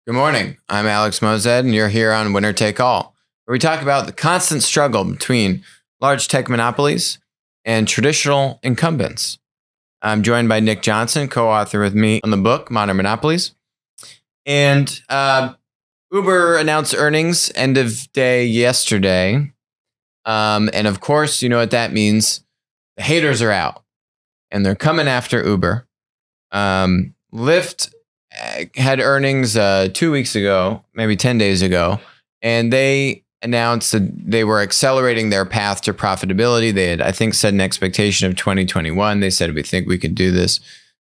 Good morning. I'm Alex Mozed, and you're here on Winner Take All, where we talk about the constant struggle between large tech monopolies and traditional incumbents. I'm joined by Nick Johnson, co-author with me on the book, Modern Monopolies. And Uber announced earnings end of day yesterday. And of course, you know what that means. The haters are out, and they're coming after Uber. Lyft had earnings 2 weeks ago, maybe 10 days ago, and they announced that they were accelerating their path to profitability. They had, I think, set an expectation of 2021. They said, we think we could do this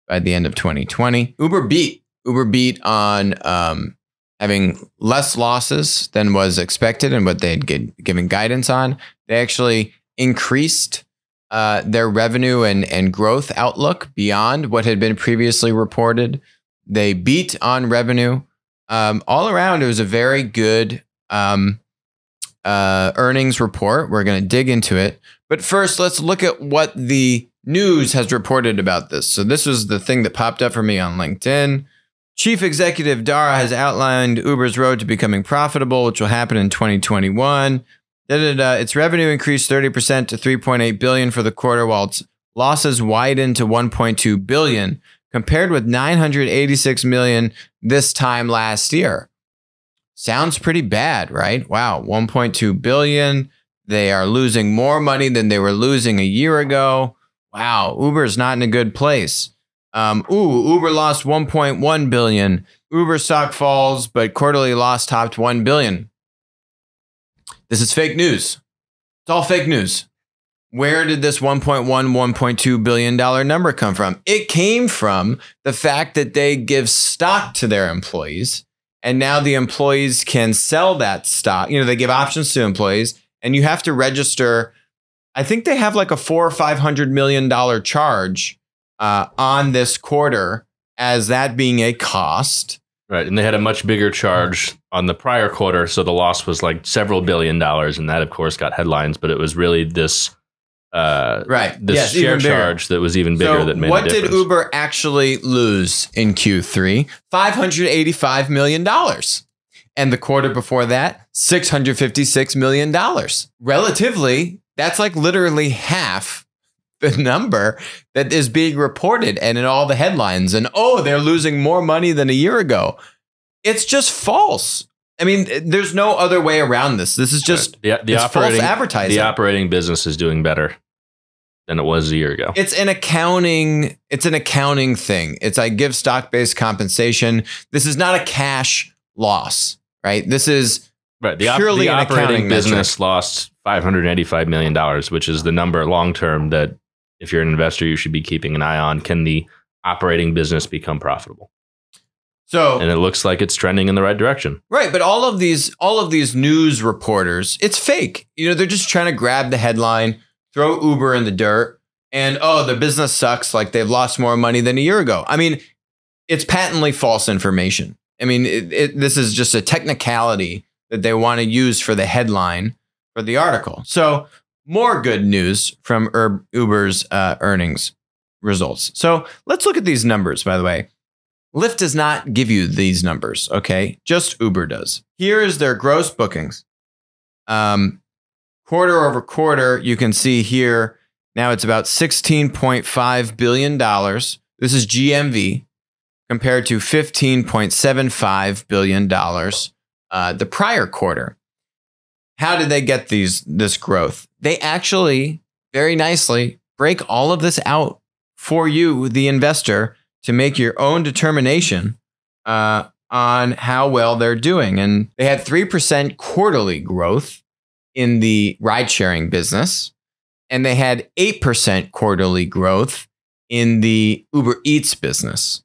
by the end of 2020. Uber beat on having less losses than was expected and what they had given guidance on. They actually increased their revenue and growth outlook beyond what had been previously reported. They beat on revenue. All around, it was a very good earnings report. We're going to dig into it. But first, let's look at what the news has reported about this. So this was the thing that popped up for me on LinkedIn. Chief Executive Dara has outlined Uber's road to becoming profitable, which will happen in 2021. Its revenue increased 30% to $3.8 billion for the quarter, while its losses widened to $1.2 billion, compared with $986 million this time last year. Sounds pretty bad, right? Wow, $1.2 billion. They are losing more money than they were losing a year ago. Wow, Uber's not in a good place. Uber lost $1.1 billion. Uber stock falls, but quarterly loss topped $1 billion. This is fake news. It's all fake news. Where did this $1.2 billion number come from? It came from the fact that they give stock to their employees, and now the employees can sell that stock. You know, they give options to employees, and you have to register. I think they have like a $400 or $500 million charge on this quarter as that being a cost. Right, and they had a much bigger charge on the prior quarter, so the loss was like several $1 billion, and that, of course, got headlines. But it was really this share charge that was even bigger that made a difference. What did Uber actually lose in Q3? $585 million. And the quarter before that, $656 million. Relatively, that's like literally half the number that is being reported and in all the headlines. And, oh, they're losing more money than a year ago. It's just false. I mean, there's no other way around this. This is just false advertising. The operating business is doing better than it was a year ago. It's an accounting thing. It's I give stock-based compensation. This is not a cash loss, right? This is purely an operating business lost $585 million, which is the number long-term that if you're an investor, you should be keeping an eye on. Can the operating business become profitable? And it looks like it's trending in the right direction. Right, but all of these news reporters, it's fake. You know, they're just trying to grab the headline, throw Uber in the dirt, and, oh, the business sucks, like they've lost more money than a year ago. I mean, it's patently false information. I mean, this is just a technicality that they want to use for the headline for the article. So more good news from Uber's earnings results. So let's look at these numbers, by the way. Lyft does not give you these numbers, okay? Just Uber does. Here is their gross bookings. Quarter over quarter, you can see here, now it's about $16.5 billion. This is GMV compared to $15.75 billion the prior quarter. How did they get this growth? They actually very nicely break all of this out for you, the investor, to make your own determination on how well they're doing. And they had 3% quarterly growth in the ride-sharing business, and they had 8% quarterly growth in the Uber Eats business.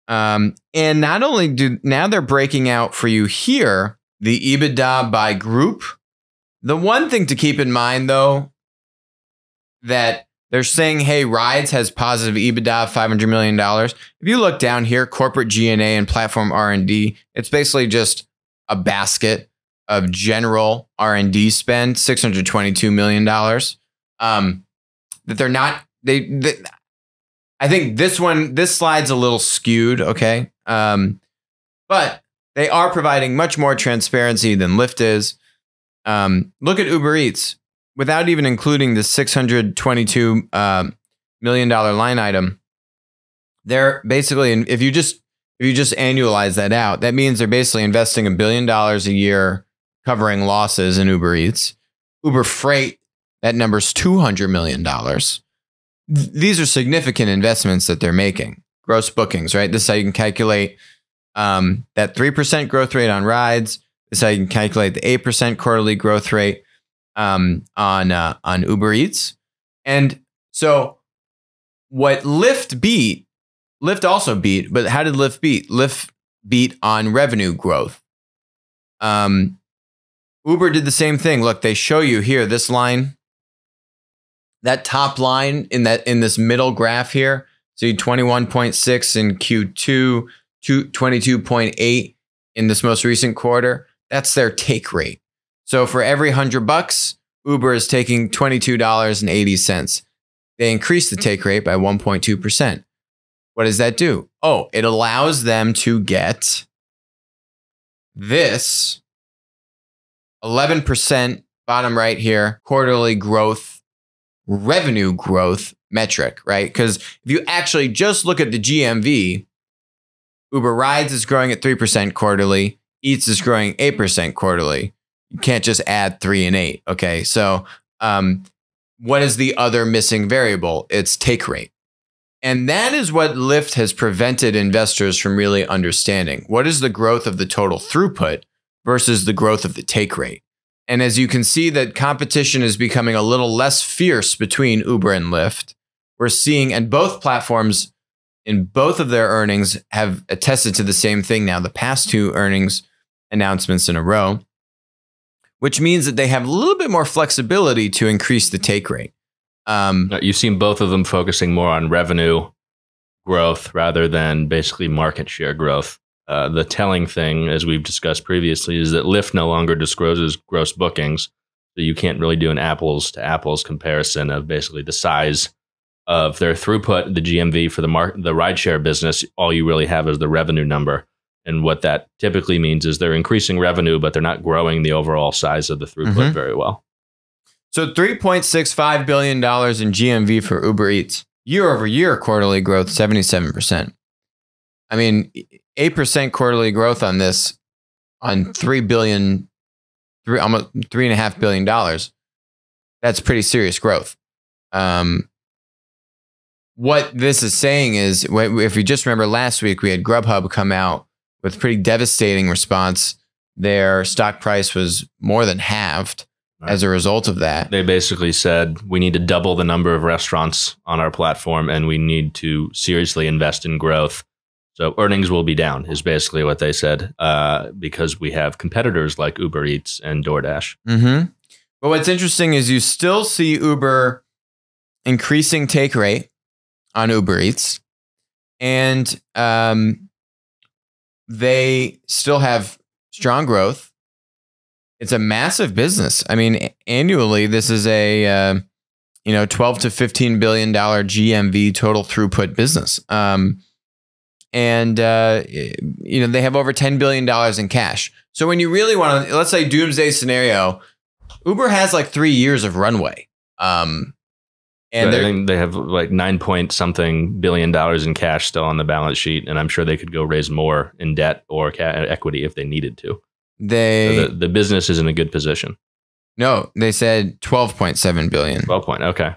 And not only now they're breaking out for you here the EBITDA by group. The one thing to keep in mind, though, that they're saying, hey, Rides has positive EBITDA of $500 million. If you look down here, corporate G&A and platform R&D, it's basically just a basket of general R&D spend, $622 million. That they're not, I think this slide's a little skewed, okay? But They are providing much more transparency than Lyft is. Look at Uber Eats. Without even including the $622 million line item, they're basically, if you just annualize that out, that means they're basically investing $1 billion a year covering losses in Uber Eats. Uber Freight, that number's $200 million. These are significant investments that they're making. Gross bookings, right? This is how you can calculate that 3% growth rate on rides. This is how you can calculate the 8% quarterly growth rate on Uber Eats. And so what Lyft also beat, but how did Lyft beat? Lyft beat on revenue growth. Uber did the same thing. Look, they show you here, this line, that top line in this middle graph here. See 21.6 in Q2, 22.8 in this most recent quarter. That's their take rate. So for every $100, Uber is taking $22.80. They increased the take rate by 1.2%. What does that do? Oh, it allows them to get this 11% bottom right here, quarterly growth, revenue growth metric, right? Because if you actually just look at the GMV, Uber Rides is growing at 3% quarterly, Eats is growing 8% quarterly. You can't just add 3 and 8. Okay, so what is the other missing variable? It's take rate. And that is what Lyft has prevented investors from really understanding. What is the growth of the total throughput versus the growth of the take rate? And as you can see that competition is becoming a little less fierce between Uber and Lyft, we're seeing, and both platforms in both of their earnings have attested to the same thing now, the past 2 earnings announcements in a row, which means that they have a little bit more flexibility to increase the take rate. You've seen both of them focusing more on revenue growth rather than basically market share growth. The telling thing, as we've discussed previously, is that Lyft no longer discloses gross bookings. So you can't really do an apples to apples comparison of basically the size of their throughput, the GMV for the rideshare business. All you really have is the revenue number. And what that typically means is they're increasing revenue, but they're not growing the overall size of the throughput very well. So $3.65 billion in GMV for Uber Eats. Year over year quarterly growth, 77%. I mean, 8% quarterly growth on this, on almost $3.5 billion. That's pretty serious growth. What this is saying is, if you just remember last week, we had Grubhub come out with a pretty devastating response. Their stock price was more than halved as a result of that. They basically said, we need to double the number of restaurants on our platform and we need to seriously invest in growth. So earnings will be down is basically what they said, because we have competitors like Uber Eats and DoorDash. But what's interesting is you still see Uber increasing take rate on Uber Eats, and they still have strong growth. It's a massive business. I mean, annually, this is a $12 to $15 billion GMV total throughput business. And they have over $10 billion in cash. So when you really want to, let's say doomsday scenario, Uber has like 3 years of runway. And I think they have like $9 billion in cash still on the balance sheet. And I'm sure they could go raise more in debt or equity if they needed to. So the business is in a good position. No, they said 12.7 billion. 12 point. Okay.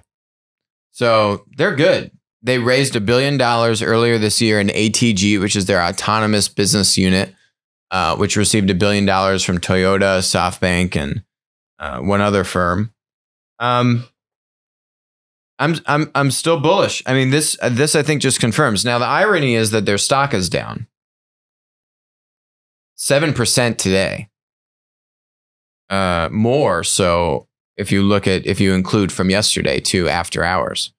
So they're good. They raised $1 billion earlier this year in ATG, which is their autonomous business unit, which received $1 billion from Toyota, SoftBank, and one other firm. I'm still bullish. I mean, this I think just confirms. Now the irony is that their stock is down 7% today. More so if you include from yesterday too, after hours.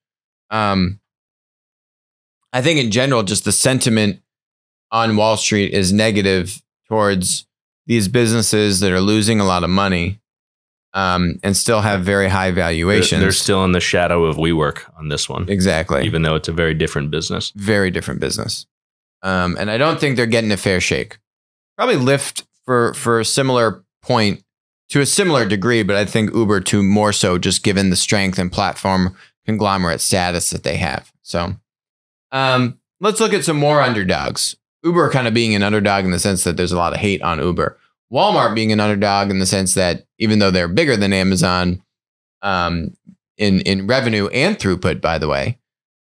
I think in general, just the sentiment on Wall Street is negative towards these businesses that are losing a lot of money and still have very high valuations. They're still in the shadow of WeWork on this one. Exactly. Even though it's a very different business. Very different business. And I don't think they're getting a fair shake. probably Lyft for a similar point to a similar degree, but I think Uber to more so, just given the strength and platform conglomerate status that they have. So let's look at some more underdogs. Uber kind of being an underdog in the sense that there's a lot of hate on Uber. Walmart being an underdog in the sense that even though they're bigger than Amazon in revenue and throughput, by the way,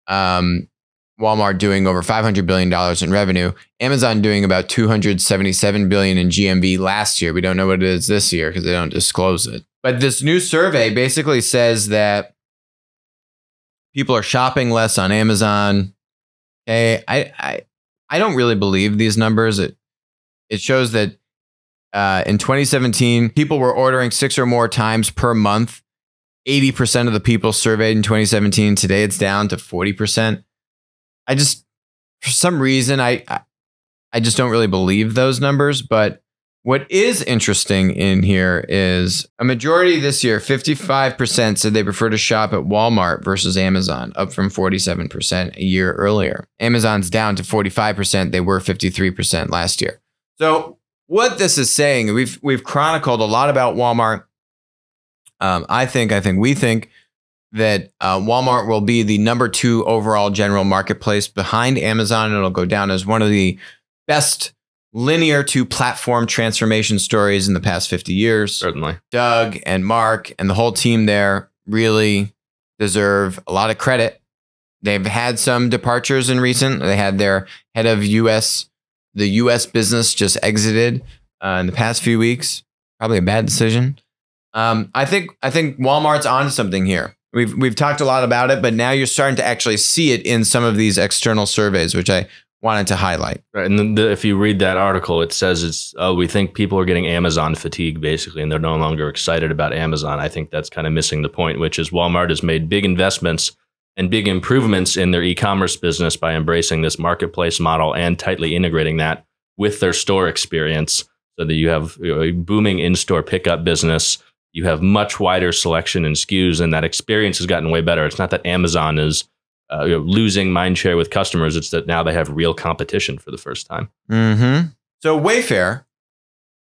Walmart doing over $500 billion in revenue, Amazon doing about $277 billion in GMV last year. We don't know what it is this year because they don't disclose it. But this new survey basically says that people are shopping less on Amazon. Okay, I don't really believe these numbers. It shows that in 2017, people were ordering 6 or more times per month. 80% of the people surveyed in 2017. Today, it's down to 40%. For some reason, I just don't really believe those numbers. But what is interesting in here is a majority this year, 55% said they prefer to shop at Walmart versus Amazon, up from 47% a year earlier. Amazon's down to 45%. They were 53% last year. So what this is saying, we've chronicled a lot about Walmart. We think that Walmart will be the number 2 overall general marketplace behind Amazon. And it'll go down as one of the best linear to platform transformation stories in the past 50 years. Certainly. Doug and Mark and the whole team there really deserve a lot of credit. They've had some departures in recent. They had their head of the US business just exited in the past few weeks. Probably a bad decision. I think Walmart's onto something here. We've talked a lot about it, but now you're starting to actually see it in some of these external surveys, which I wanted to highlight. Right, and if you read that article, it says we think people are getting Amazon fatigue, basically, and they're no longer excited about Amazon. I think that's kind of missing the point, which is Walmart has made big investments and big improvements in their e-commerce business by embracing this marketplace model and tightly integrating that with their store experience, so that you have a booming in-store pickup business. You have much wider selection and SKUs, and that experience has gotten way better. It's not that Amazon is losing mindshare with customers. It's that now they have real competition for the first time. Mm-hmm. So Wayfair,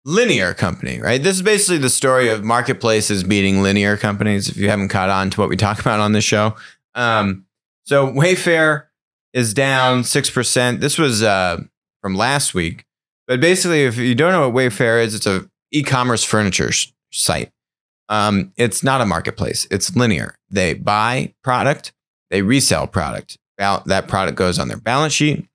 linear company, right? This is basically the story of marketplaces beating linear companies, if you haven't caught on to what we talk about on this show. So Wayfair is down 6%. This was from last week. But basically, if you don't know what Wayfair is, it's a e-commerce furniture site. It's not a marketplace. It's linear. They buy product, they resell product. That product goes on their balance sheet.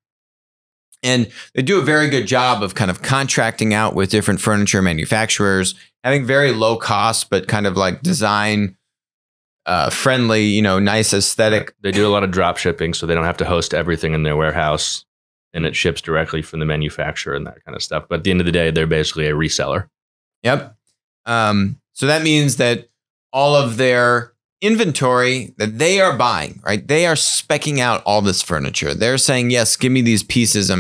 And they do a very good job of kind of contracting out with different furniture manufacturers, having very low cost, but kind of like design friendly, nice aesthetic. They do a lot of drop shipping, so they don't have to host everything in their warehouse, and it ships directly from the manufacturer and that kind of stuff. But at the end of the day, they're basically a reseller. Yep. So that means that all of their inventory that they are buying, right? They are speccing out all this furniture. They're saying, yes, give me these pieces.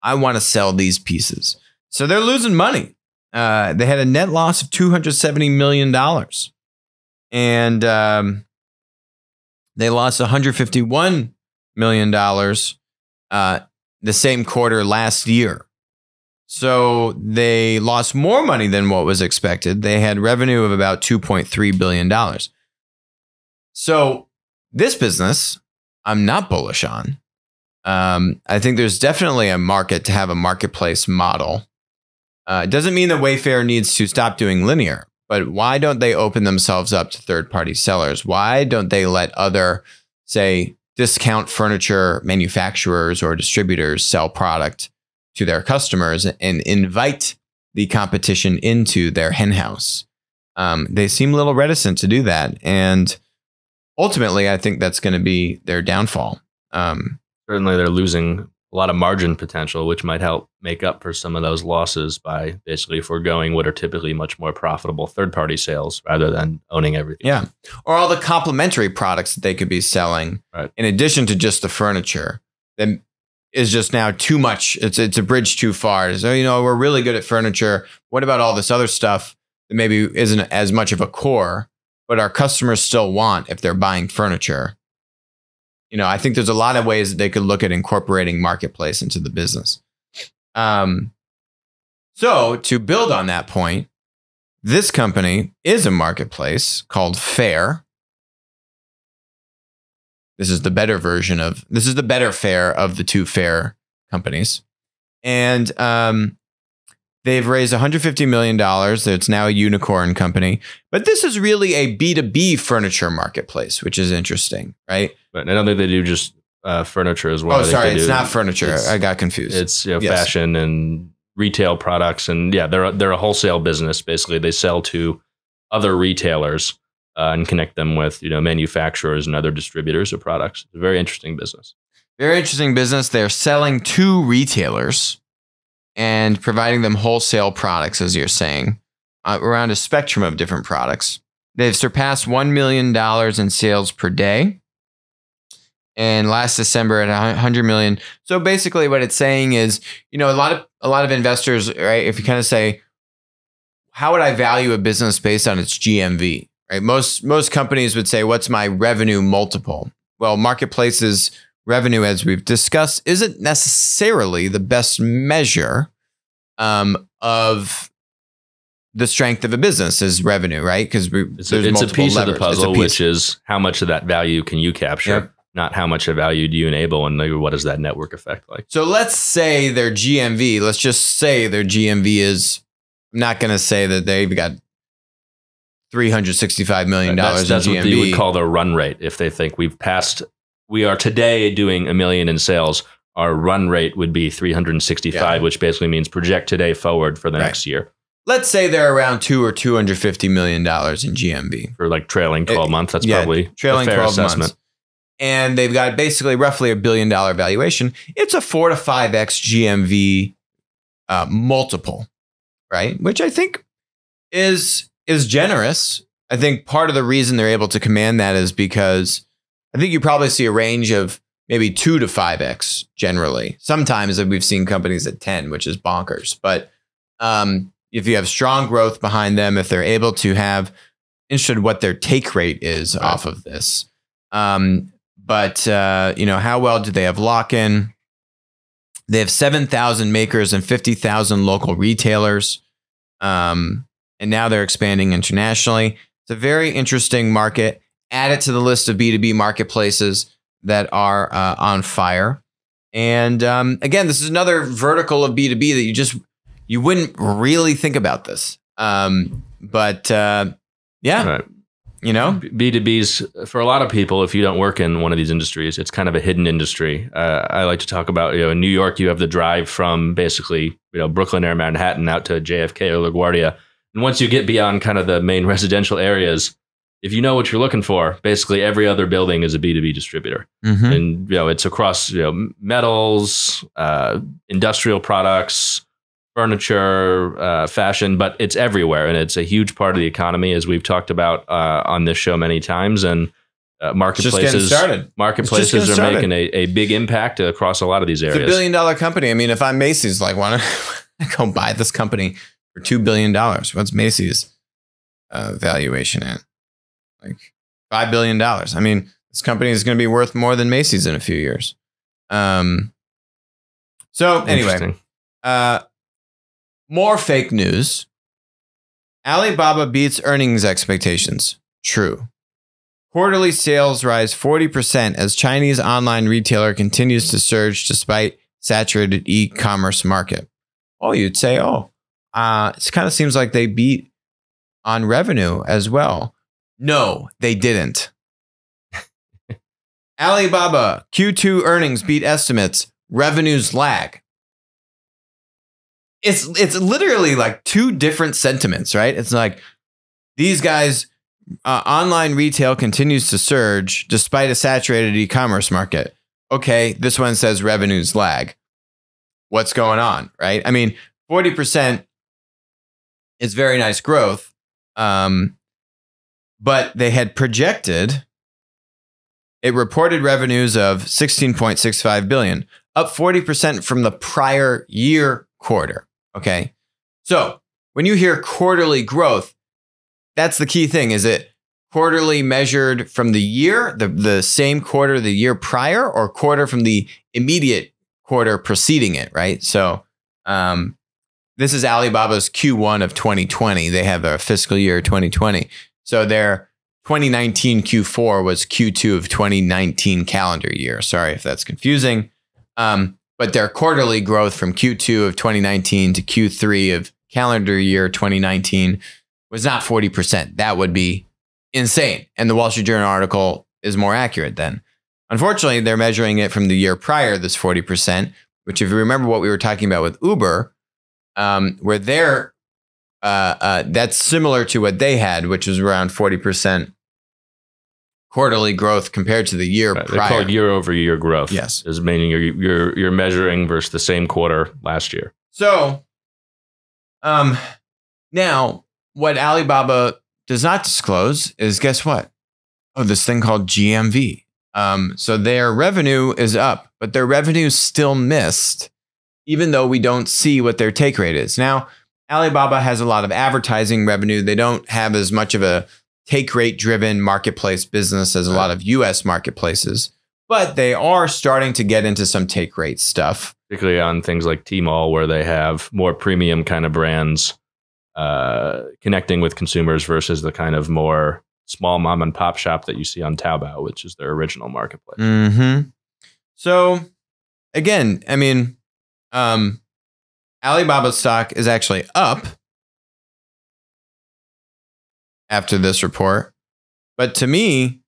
I want to sell these pieces. So they're losing money. They had a net loss of $270 million. And they lost $151 million the same quarter last year. So they lost more money than what was expected. They had revenue of about $2.3 billion. So this business, I'm not bullish on. I think there's definitely a market to have a marketplace model. It doesn't mean that Wayfair needs to stop doing linear, but why don't they open themselves up to third-party sellers? Why don't they let other, say, discount furniture manufacturers or distributors sell product to their customers and invite the competition into their henhouse? They seem a little reticent to do that. And ultimately, I think that's going to be their downfall. Certainly, they're losing a lot of margin potential, which might help make up for some of those losses by basically foregoing what are typically much more profitable third-party sales rather than owning everything. Yeah. Or all the complementary products that they could be selling, right, in addition to just the furniture that is just now too much. It's a bridge too far. So, we're really good at furniture. What about all this other stuff that maybe isn't as much of a core, but our customers still want if they're buying furniture? I think there's a lot of ways that they could look at incorporating marketplace into the business. So So to build on that point, this company is a marketplace called Fair. This is the better Fair of the two Fair companies. And they've raised $150 million. It's now a unicorn company. But this is really a B2B furniture marketplace, which is interesting, right? But I don't think they do just furniture as well. Oh, sorry, it's not furniture. I got confused. It's fashion and retail products, and they're a wholesale business. Basically, they sell to other retailers and connect them with manufacturers and other distributors of products. It's a very interesting business. Very interesting business. They're selling to retailers and providing them wholesale products, as you're saying, around a spectrum of different products. They've surpassed $1 million in sales per day. And last December at 100 million. So basically what it's saying is, a lot of investors, right? If you kind of say, how would I value a business based on its GMV, right? Most companies would say, what's my revenue multiple? Well, marketplaces revenue, as we've discussed, isn't necessarily the best measure of the strength of a business is revenue, right? Because it's a piece of the puzzle, which is how much of that value can you capture? Yep. Not how much of value do you enable, and what does that network effect like? So let's say their GMV, let's just say their GMV is, I'm not going to say that they've got $365 million that's in GMV. What you would call their run rate. If they think we are today doing $1 million in sales, our run rate would be 365, which basically means project today forward for the next year. Let's say they're around $250 million in GMV. For like trailing 12 months, that's probably trailing a fair 12 assessment. Months. And they've got basically roughly $1 billion valuation. It's a 4 to 5x GMV multiple, right? Which I think is generous. I think part of the reason they're able to command that is because I think you probably see a range of maybe 2 to 5x generally. Sometimes we've seen companies at 10, which is bonkers. But if you have strong growth behind them, if they're able to have, interested in what their take rate is off of this. But how well do they have lock-in? They have 7,000 makers and 50,000 local retailers. And now they're expanding internationally. It's a very interesting market. Add it to the list of B2B marketplaces that are on fire. And again, this is another vertical of B2B that you wouldn't really think about this. But Right. B2Bs, for a lot of people, if you don't work in one of these industries, it's kind of a hidden industry. I like to talk about, in New York, you have the drive from basically, Brooklyn or Manhattan out to JFK or LaGuardia. And once you get beyond kind of the main residential areas, if you know what you're looking for, basically every other building is a B2B distributor. Mm-hmm. And, it's across, metals, industrial products, furniture, fashion, but it's everywhere. And it's a huge part of the economy, as we've talked about on this show many times. And marketplaces are making a big impact across a lot of these areas. It's $1 billion company. I mean, if I'm Macy's, why don't I go buy this company for $2 billion? What's Macy's valuation at? $5 billion. I mean, this company is going to be worth more than Macy's in a few years. So anyway, more fake news. Alibaba beats earnings expectations. True. Quarterly sales rise 40% as Chinese online retailer continues to surge despite saturated e-commerce market. Oh, you'd say, it kind of seems like they beat on revenue as well. No, they didn't. Alibaba Q2 earnings beat estimates. Revenues lag. It's literally like two different sentiments, right? It's like these guys, online retail continues to surge despite a saturated e-commerce market. Okay, this one says revenues lag. What's going on, right? I mean, 40% is very nice growth, but they had projected, it reported revenues of $16.65 billion, up 40% from the prior year quarter. Okay. So when you hear quarterly growth, that's the key thing. Is it quarterly measured from the year, the same quarter the year prior, or quarter from the immediate quarter preceding it, right? So this is Alibaba's Q1 of 2020. They have a fiscal year 2020. So their 2019 Q4 was Q2 of 2019 calendar year. Sorry if that's confusing. But their quarterly growth from Q2 of 2019 to Q3 of calendar year 2019 was not 40%. That would be insane. And the Wall Street Journal article is more accurate then. Unfortunately, they're measuring it from the year prior, this 40%, which if you remember what we were talking about with Uber, where they're, that's similar to what they had, which was around 40% quarterly growth compared to the year prior. They call it year-over-year growth. Yes, is meaning you're measuring versus the same quarter last year. So, now what Alibaba does not disclose is, guess what? Oh, this thing called GMV. So their revenue is up, but their revenue still missed, even though we don't see what their take rate is. Now, Alibaba has a lot of advertising revenue. They don't have as much of a take rate driven marketplace business as a lot of US marketplaces, but they are starting to get into some take rate stuff. Particularly on things like Tmall, where they have more premium kind of brands connecting with consumers versus the kind of more small mom and pop shop that you see on Taobao, which is their original marketplace. Mm-hmm. So again, I mean, Alibaba stock is actually up after this report, but to me,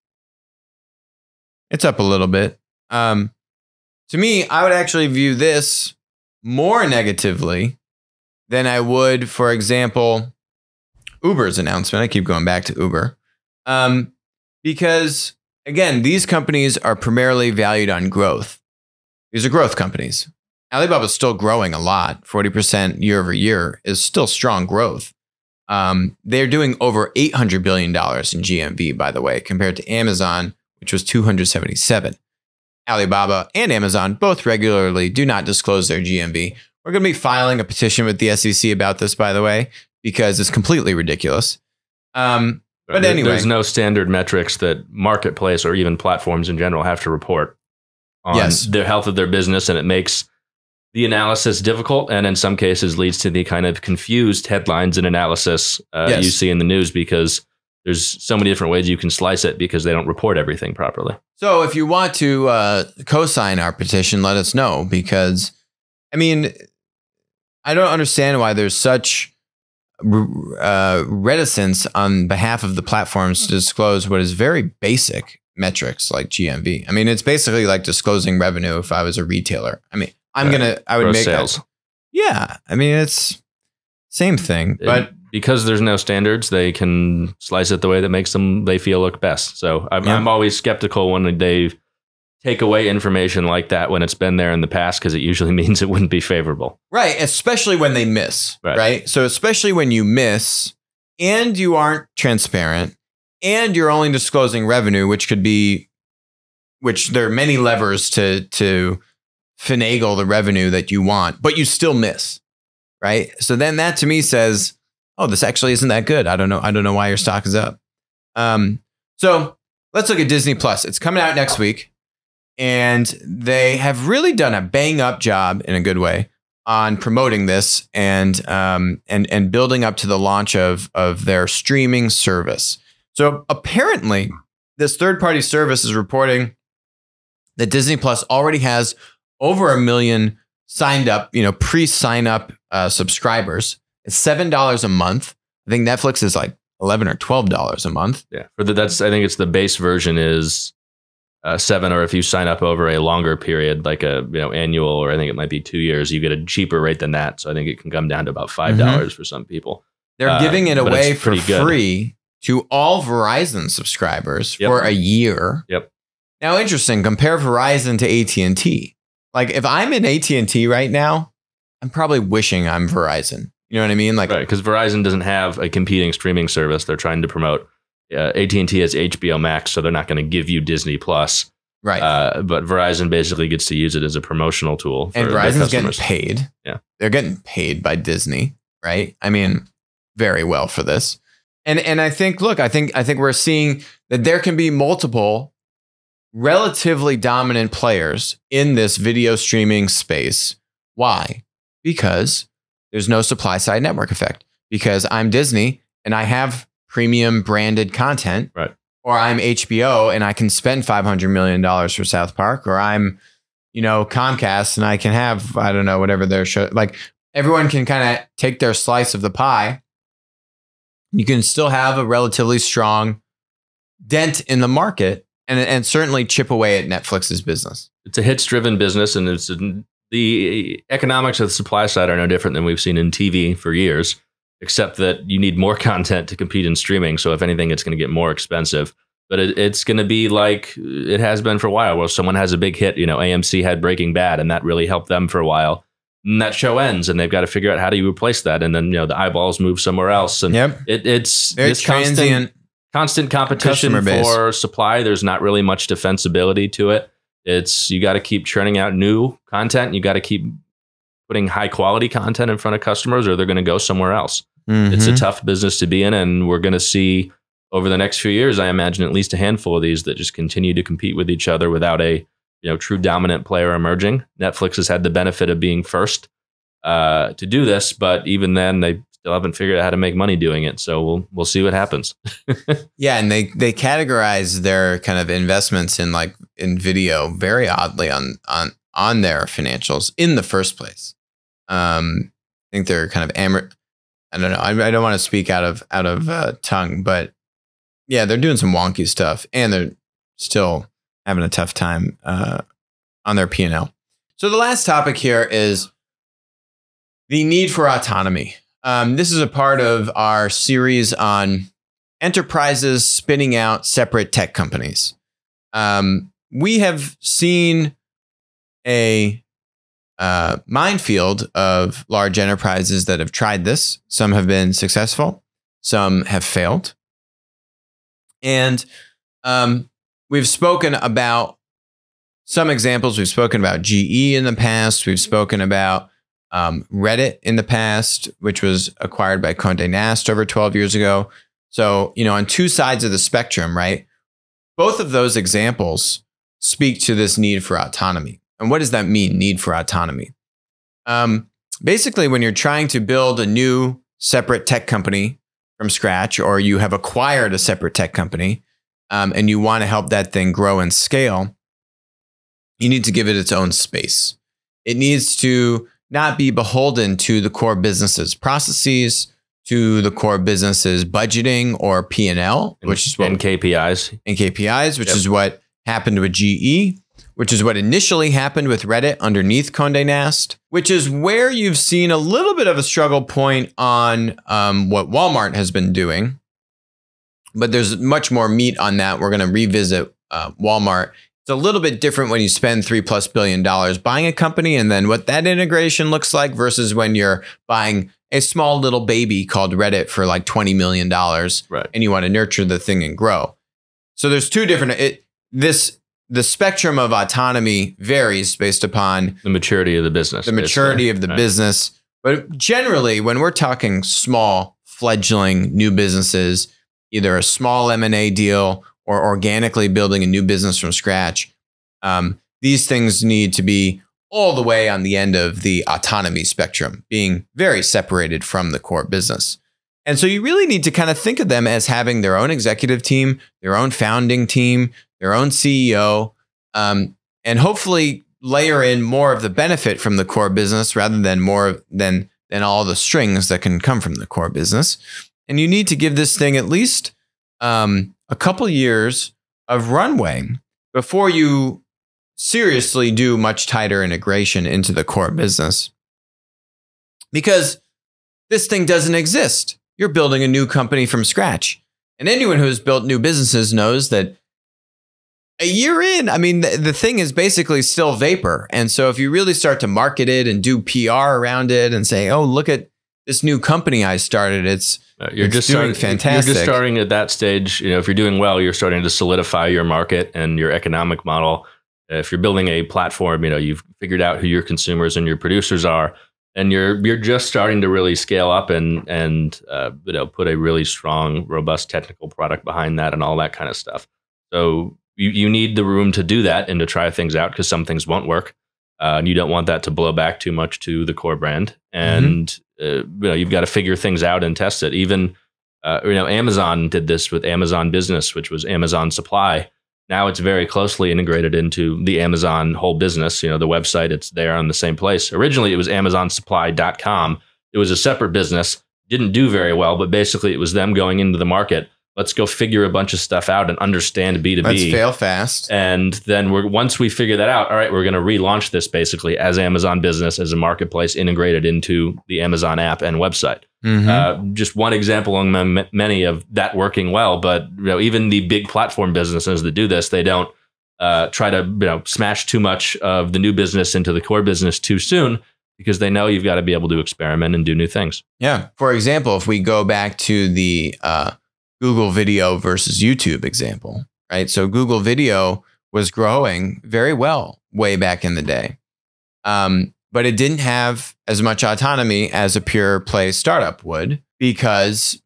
it's up a little bit. To me, I would actually view this more negatively than I would, for example, Uber's announcement. I keep going back to Uber. Because again, these companies are primarily valued on growth. These are growth companies. Alibaba's still growing a lot. 40% year over year is still strong growth. They're doing over $800 billion in GMV, by the way, compared to Amazon, which was 277. Alibaba and Amazon both regularly do not disclose their GMV. We're going to be filing a petition with the SEC about this, by the way, because it's completely ridiculous. But anyway, there's no standard metrics that marketplace or even platforms in general have to report on the health of their business, and it makes the analysis difficult, and in some cases leads to the kind of confused headlines and analysis you see in the news, because there's so many different ways you can slice it because they don't report everything properly. So if you want to co-sign our petition, let us know, because, I mean, I don't understand why there's such reticence on behalf of the platforms to disclose what is very basic metrics like GMV. I mean, it's basically like disclosing revenue if I was a retailer. I mean, I would make sales. Yeah. I mean, it's same thing, but because there's no standards, they can slice it the way that makes they feel look best. So I'm always skeptical when they take away information like that when it's been there in the past, because it usually means it wouldn't be favorable. Right. Especially when they miss. Right. So especially when you miss and you aren't transparent and you're only disclosing revenue, which there are many levers to finagle the revenue that you want, but you still miss. Right. So then that to me says, oh, this actually isn't that good. I don't know why your stock is up. So let's look at Disney Plus. It's coming out next week. And they have really done a bang up job in a good way on promoting this and building up to the launch of their streaming service. So apparently this third-party service is reporting that Disney Plus already has over 1 million signed up, pre-sign up subscribers. It's $7 a month. I think Netflix is like $11 or $12 a month. Yeah, I think it's the base version is $7, or if you sign up over a longer period, like a annual, or I think it might be 2 years, you get a cheaper rate than that. So I think it can come down to about $5 for some people. They're giving it away for free to all Verizon subscribers for a year. Yep. Now, interesting. Compare Verizon to AT&T. Like if I'm in AT&T right now, I'm probably wishing I'm Verizon. You know what I mean? Like, right, because Verizon doesn't have a competing streaming service they're trying to promote. AT&T has HBO Max, so they're not going to give you Disney Plus. Right. But Verizon basically gets to use it as a promotional tool. And Verizon's getting paid. Yeah. They're getting paid by Disney, right? I mean, very well for this. And I think, look, I think we're seeing that there can be multiple relatively dominant players in this video streaming space. Why? Because there's no supply side network effect because I'm Disney and I have premium branded content, right? Or I'm HBO and I can spend $500 million for South Park, or I'm, Comcast and I can have, I don't know, whatever their show, like everyone can kind of take their slice of the pie. You can still have a relatively strong dent in the market and certainly chip away at Netflix's business. It's a hits driven business, and the economics of the supply side are no different than we've seen in TV for years, except that you need more content to compete in streaming. So if anything, it's going to get more expensive. But it's going to be like it has been for a while, where someone has a big hit. AMC had Breaking Bad, and that really helped them for a while. And that show ends, and they've got to figure out how do you replace that. And then the eyeballs move somewhere else. And it's this constant competition for supply. There's not really much defensibility to it. You got to keep churning out new content. You got to keep putting high quality content in front of customers, or they're going to go somewhere else. Mm-hmm. It's a tough business to be in, and we're going to see over the next few years, I imagine, at least a handful of these that just continue to compete with each other without a true dominant player emerging. Netflix has had the benefit of being first to do this, but even then, they still haven't figured out how to make money doing it. So we'll see what happens. Yeah, and they categorize their kind of investments in video very oddly on their financials in the first place. I think they're kind of I don't know. I don't want to speak out of tongue, but yeah, they're doing some wonky stuff, and they're still having a tough time on their P&L. So the last topic here is the need for autonomy. This is a part of our series on enterprises spinning out separate tech companies. We have seen a minefield of large enterprises that have tried this. Some have been successful, some have failed. And we've spoken about some examples. We've spoken about GE in the past. We've spoken about Reddit in the past, which was acquired by Condé Nast over 12 years ago. So, on two sides of the spectrum, right? Both of those examples speak to this need for autonomy. And what does that mean, need for autonomy? Basically, when you're trying to build a new separate tech company from scratch, or you have acquired a separate tech company and you want to help that thing grow and scale, you need to give it its own space. It needs to not be beholden to the core business's processes, to the core business's budgeting or P&L, which is what KPIs, which is what happened with GE, which is what initially happened with Reddit underneath Condé Nast, which is where you've seen a little bit of a struggle point on what Walmart has been doing. But there's much more meat on that. We're going to revisit Walmart. It's a little bit different when you spend $3+ billion buying a company, and then what that integration looks like versus when you're buying a small little baby called Reddit for like $20 million, right? And you want to nurture the thing and grow. So there's two different. The spectrum of autonomy varies based upon the maturity of the business. The maturity of the business. But generally, when we're talking small, fledgling new businesses, either a small M&A deal or organically building a new business from scratch, these things need to be all the way on the end of the autonomy spectrum, being very separated from the core business. And so you really need to kind of think of them as having their own executive team, their own founding team, their own CEO, and hopefully layer in more of the benefit from the core business rather than more than all the strings that can come from the core business. And you need to give this thing at least a couple years of runway before you seriously do much tighter integration into the core business. Because this thing doesn't exist. You're building a new company from scratch. And anyone who's built new businesses knows that a year in, I mean, the thing is basically still vapor. And so if you really start to market it and do PR around it and say, oh, look at this new company I started, it's doing fantastic. You're just starting at that stage. If you're doing well, you're starting to solidify your market and your economic model. If you're building a platform, you've figured out who your consumers and your producers are, and you're just starting to really scale up and put a really strong, robust technical product behind that and all that kind of stuff. So you need the room to do that and to try things out, because some things won't work. And you don't want that to blow back too much to the core brand. And you've got to figure things out and test it. Even Amazon did this with Amazon Business, which was Amazon Supply. Now it's very closely integrated into the Amazon whole business. The website, it's there on the same place. Originally, it was AmazonSupply.com. It was a separate business, didn't do very well, but basically it was them going into the market. Let's go figure a bunch of stuff out and understand B2B. Let's fail fast. And then once we figure that out, all right, we're going to relaunch this basically as Amazon Business, as a marketplace integrated into the Amazon app and website. Just one example among many of that working well. But even the big platform businesses that do this, they don't try to smash too much of the new business into the core business too soon, because they know you've got to be able to experiment and do new things. Yeah. For example, if we go back to the Google Video versus YouTube example, right? So Google Video was growing very well way back in the day, but it didn't have as much autonomy as a pure play startup would, because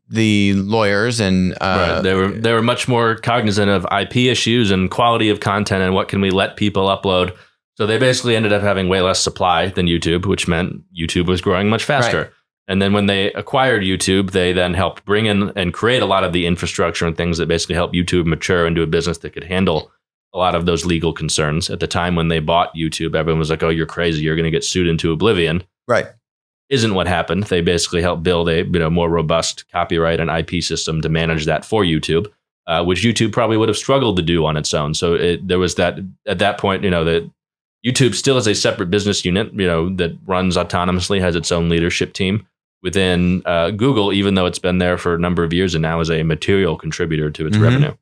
the lawyers and right. They were much more cognizant of IP issues and quality of content and what can we let people upload. So they basically ended up having way less supply than YouTube, which meant YouTube was growing much faster. Right. And then when they acquired YouTube, they then helped bring in and create a lot of the infrastructure and things that basically help YouTube mature into a business that could handle a lot of those legal concerns. At the time when they bought YouTube, everyone was like, oh, you're crazy. You're going to get sued into oblivion. Right. Isn't what happened. They basically helped build a more robust copyright and IP system to manage that for YouTube, which YouTube probably would have struggled to do on its own. So there was that at that point, that YouTube still is a separate business unit, that runs autonomously, has its own leadership team within Google, even though it's been there for a number of years and now is a material contributor to its revenue.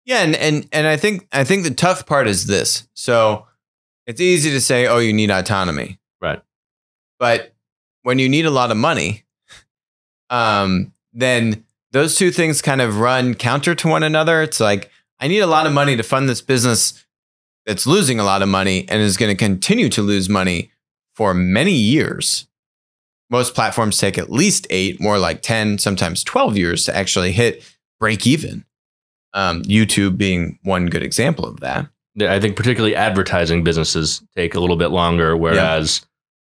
Yeah, and I think the tough part is this. So it's easy to say, oh, you need autonomy. Right. But when you need a lot of money, then those two things kind of run counter to one another. It's like, I need a lot of money to fund this business that's losing a lot of money and is going to continue to lose money for many years. Most platforms take at least 8, more like 10, sometimes 12 years to actually hit break even. YouTube being one good example of that. Yeah, I think particularly advertising businesses take a little bit longer, whereas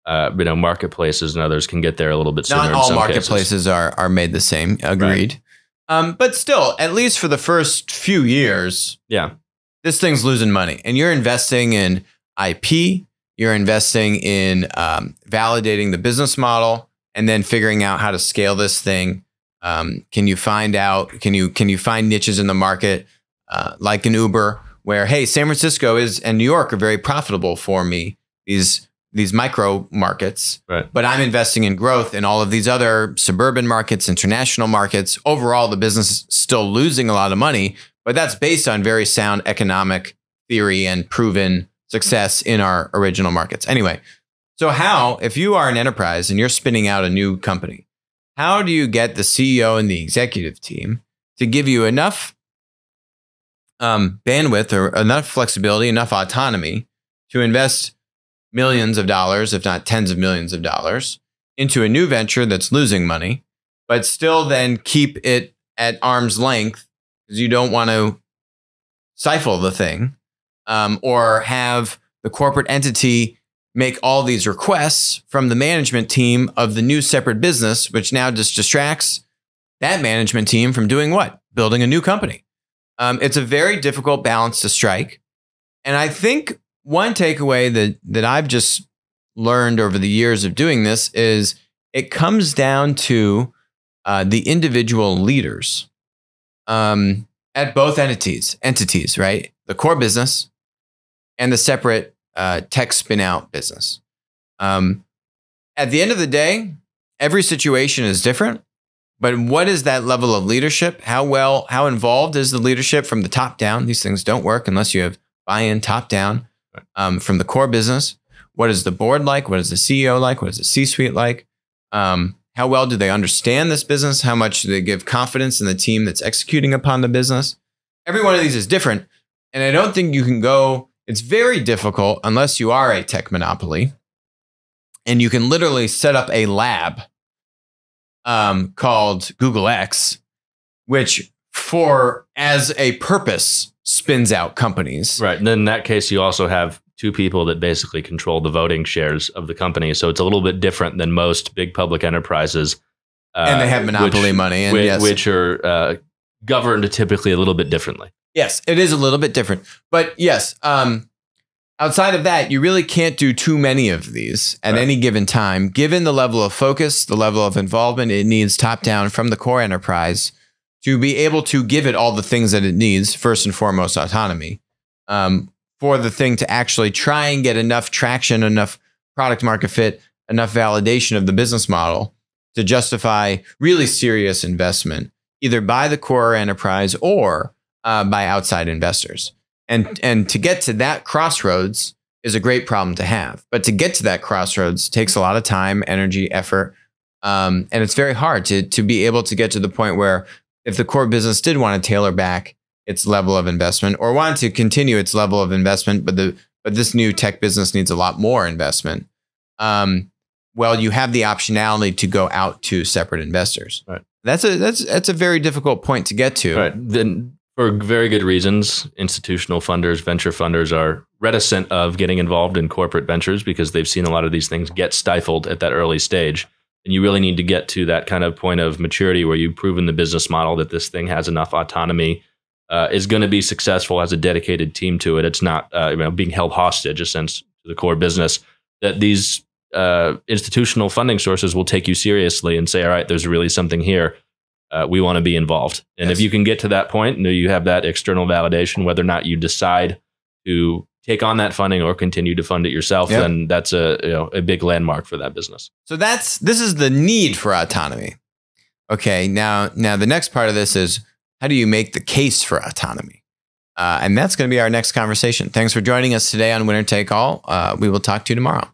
marketplaces and others can get there a little bit sooner. Not all marketplaces are made the same. Agreed. Right. But still, at least for the first few years, this thing's losing money, and you're investing in IP. You're investing in validating the business model and then figuring out how to scale this thing. Can you find niches in the market like an Uber, where, hey, San Francisco and New York are very profitable for me, these micro markets, right. But I'm investing in growth in all of these other suburban markets, international markets. Overall, the business is still losing a lot of money, but that's based on very sound economic theory and proven success in our original markets. Anyway, so if you are an enterprise and you're spinning out a new company, how do you get the CEO and the executive team to give you enough bandwidth or enough flexibility, enough autonomy to invest millions of dollars, if not tens of millions of dollars, into a new venture that's losing money, but still then keep it at arm's length because you don't want to stifle the thing, or have the corporate entity make all these requests from the management team of the new separate business, which now just distracts that management team from doing what? Building a new company. It's a very difficult balance to strike. And I think one takeaway that I've just learned over the years of doing this is it comes down to the individual leaders at both entities, right? The core business and the separate tech spin out business. At the end of the day, every situation is different, but what is that level of leadership? How involved is the leadership from the top down? These things don't work unless you have buy-in top down from the core business. What is the board like? What is the CEO like? What is the C-suite like? How well do they understand this business? How much do they give confidence in the team that's executing upon the business? Every one of these is different. And I don't think you can go, it's very difficult unless you are a tech monopoly and you can literally set up a lab called Google X, which as a purpose spins out companies. Right. And then in that case, you also have two people that basically control the voting shares of the company. So it's a little bit different than most big public enterprises. And they have monopoly money. And which are governed typically a little bit differently. Yes, it is a little bit different. But yes, outside of that, you really can't do too many of these at any given time. Given the level of focus, the level of involvement, it needs top-down from the core enterprise to be able to give it all the things that it needs, first and foremost, autonomy, for the thing to actually try and get enough traction, enough product market fit, enough validation of the business model to justify really serious investment, either by the core enterprise or by outside investors. And to get to that crossroads is a great problem to have. But to get to that crossroads takes a lot of time, energy, effort. And it's very hard to be able to get to the point where if the core business did want to tailor back its level of investment or want to continue its level of investment, but this new tech business needs a lot more investment, well, you have the optionality to go out to separate investors. Right. That's a very difficult point to get to. Right. Then, for very good reasons, institutional funders, venture funders are reticent of getting involved in corporate ventures because they've seen a lot of these things get stifled at that early stage. And you really need to get to that kind of point of maturity where you've proven the business model that this thing has enough autonomy, is going to be successful, has a dedicated team to it. It's not being held hostage, in a sense, to the core business, that these institutional funding sources will take you seriously and say, all right, there's really something here. We want to be involved. And if you can get to that point and you have that external validation, whether or not you decide to take on that funding or continue to fund it yourself, then that's a big landmark for that business. So this is the need for autonomy. Okay, now the next part of this is how do you make the case for autonomy? And that's going to be our next conversation. Thanks for joining us today on Winner Take All. We will talk to you tomorrow.